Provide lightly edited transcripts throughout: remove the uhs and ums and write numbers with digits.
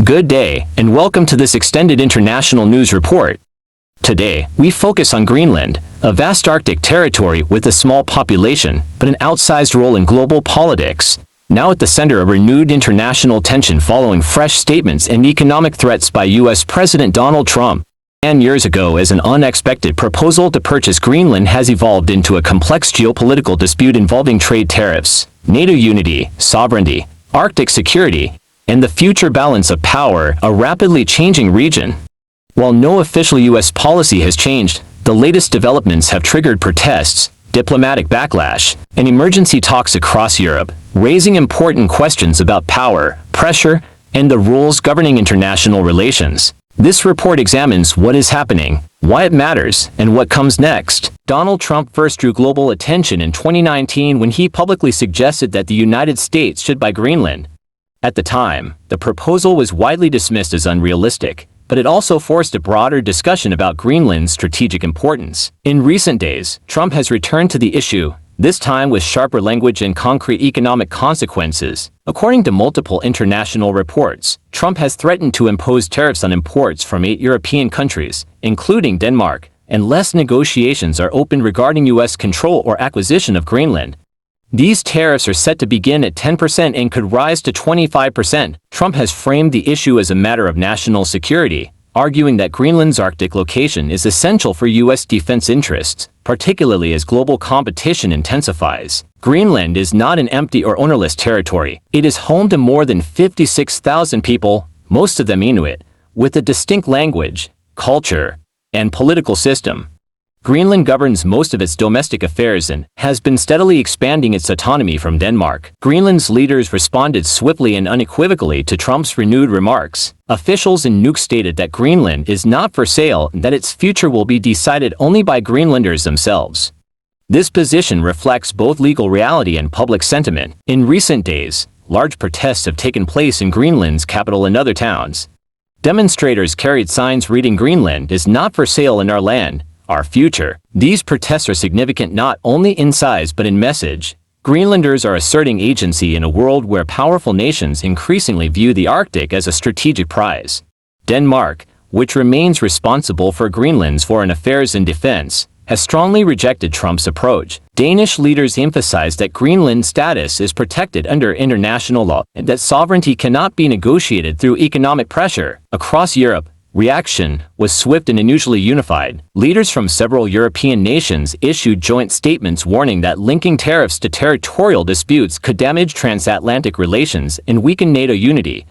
Good day, and welcome to this extended international news report. Today, we focus on Greenland, a vast Arctic territory with a small population, but an outsized role in global politics, now at the center of renewed international tension following fresh statements and economic threats by U.S. President Donald Trump. 10 years ago, as an unexpected proposal to purchase Greenland has evolved into a complex geopolitical dispute involving trade tariffs, NATO unity, sovereignty, Arctic security, and the future balance of power, a rapidly changing region. While no official U.S. policy has changed, the latest developments have triggered protests, diplomatic backlash, and emergency talks across Europe, raising important questions about power, pressure, and the rules governing international relations. This report examines what is happening, why it matters, and what comes next. Donald Trump first drew global attention in 2019 when he publicly suggested that the United States should buy Greenland. At the time, the proposal was widely dismissed as unrealistic, but it also forced a broader discussion about Greenland's strategic importance. In recent days, Trump has returned to the issue, this time with sharper language and concrete economic consequences. According to multiple international reports, Trump has threatened to impose tariffs on imports from 8 European countries, including Denmark, unless negotiations are opened regarding U.S. control or acquisition of Greenland. These tariffs are set to begin at 10% and could rise to 25%. Trump has framed the issue as a matter of national security, arguing that Greenland's Arctic location is essential for U.S. defense interests, particularly as global competition intensifies. Greenland is not an empty or ownerless territory. It is home to more than 56,000 people, most of them Inuit, with a distinct language, culture, and political system. Greenland governs most of its domestic affairs and has been steadily expanding its autonomy from Denmark. Greenland's leaders responded swiftly and unequivocally to Trump's renewed remarks. Officials in Nuuk stated that Greenland is not for sale and that its future will be decided only by Greenlanders themselves. This position reflects both legal reality and public sentiment. In recent days, large protests have taken place in Greenland's capital and other towns. Demonstrators carried signs reading "Greenland is not for sale in our land, our future." These protests are significant not only in size but in message. Greenlanders are asserting agency in a world where powerful nations increasingly view the Arctic as a strategic prize. Denmark, which remains responsible for Greenland's foreign affairs and defense, has strongly rejected Trump's approach. Danish leaders emphasized that Greenland's status is protected under international law and that sovereignty cannot be negotiated through economic pressure. Across Europe, reaction was swift and unusually unified. Leaders from several European nations issued joint statements warning that linking tariffs to territorial disputes could damage transatlantic relations and weaken NATO unity.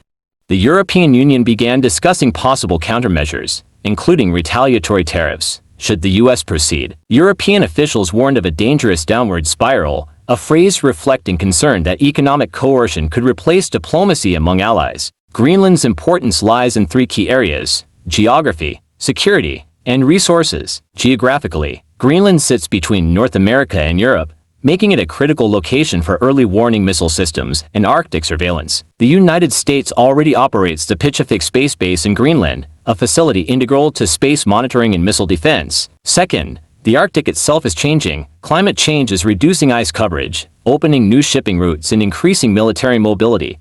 The European Union began discussing possible countermeasures, including retaliatory tariffs, should the U.S. proceed. European officials warned of a dangerous downward spiral, a phrase reflecting concern that economic coercion could replace diplomacy among allies. Greenland's importance lies in 3 key areas: geography, security, and resources. Geographically, Greenland sits between North America and Europe, making it a critical location for early warning missile systems and Arctic surveillance. The United States already operates the Pacific Space Base in Greenland, a facility integral to space monitoring and missile defense. Second, the Arctic itself is changing. Climate change is reducing ice coverage, opening new shipping routes, and increasing military mobility.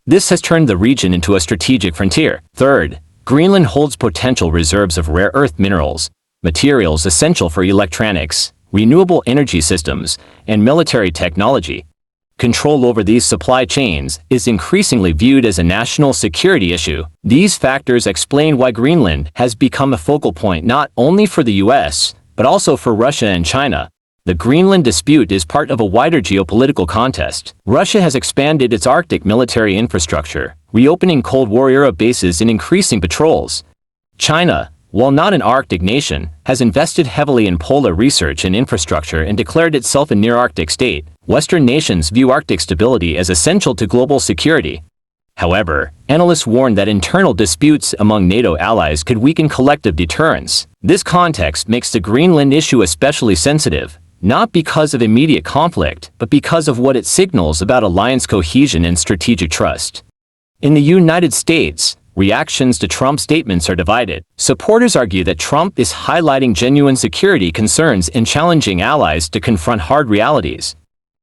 This has turned the region into a strategic frontier. Third, Greenland holds potential reserves of rare earth minerals, materials essential for electronics, renewable energy systems, and military technology. Control over these supply chains is increasingly viewed as a national security issue. These factors explain why Greenland has become a focal point not only for the U.S., but also for Russia and China. The Greenland dispute is part of a wider geopolitical contest. Russia has expanded its Arctic military infrastructure, reopening Cold War-era bases and increasing patrols. China, while not an Arctic nation, has invested heavily in polar research and infrastructure and declared itself a near-Arctic state. Western nations view Arctic stability as essential to global security. However, analysts warn that internal disputes among NATO allies could weaken collective deterrence. This context makes the Greenland issue especially sensitive, not because of immediate conflict, but because of what it signals about alliance cohesion and strategic trust. In the United States, reactions to Trump's statements are divided. Supporters argue that Trump is highlighting genuine security concerns and challenging allies to confront hard realities.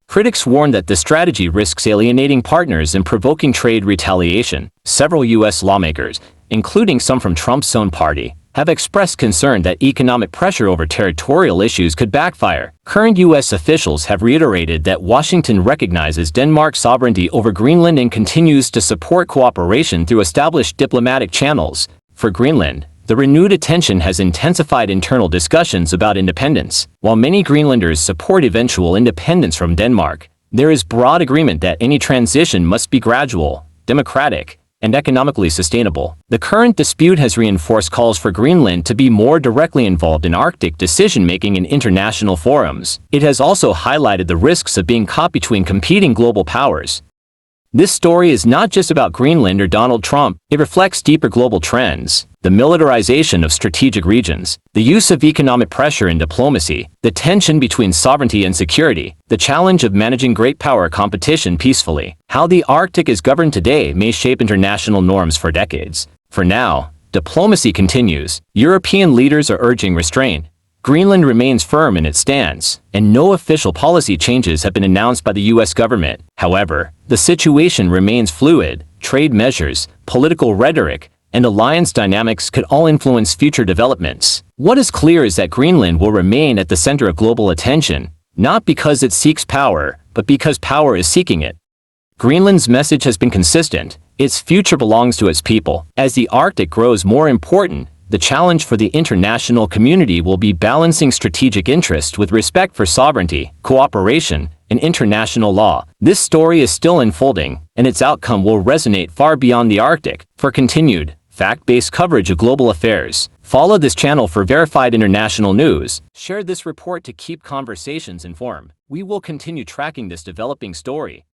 Critics warn that the strategy risks alienating partners and provoking trade retaliation. Several U.S. lawmakers, including some from Trump's own party, have expressed concern that economic pressure over territorial issues could backfire. Current U.S. officials have reiterated that Washington recognizes Denmark's sovereignty over Greenland and continues to support cooperation through established diplomatic channels. For Greenland, the renewed attention has intensified internal discussions about independence. While many Greenlanders support eventual independence from Denmark, there is broad agreement that any transition must be gradual, democratic, and economically sustainable. The current dispute has reinforced calls for Greenland to be more directly involved in Arctic decision-making in international forums. It has also highlighted the risks of being caught between competing global powers. This story is not just about Greenland or Donald Trump. It reflects deeper global trends: the militarization of strategic regions, the use of economic pressure in diplomacy, the tension between sovereignty and security, the challenge of managing great power competition peacefully. How the Arctic is governed today may shape international norms for decades. For now, diplomacy continues. European leaders are urging restraint. Greenland remains firm in its stance, and no official policy changes have been announced by the U.S. government. However, the situation remains fluid. Trade measures, political rhetoric, and alliance dynamics could all influence future developments. What is clear is that Greenland will remain at the center of global attention, not because it seeks power, but because power is seeking it. Greenland's message has been consistent: its future belongs to its people. As the Arctic grows more important, the challenge for the international community will be balancing strategic interest with respect for sovereignty, cooperation, and international law. This story is still unfolding, and its outcome will resonate far beyond the Arctic. For continued, fact-based coverage of global affairs, follow this channel for verified international news. Share this report to keep conversations informed. We will continue tracking this developing story.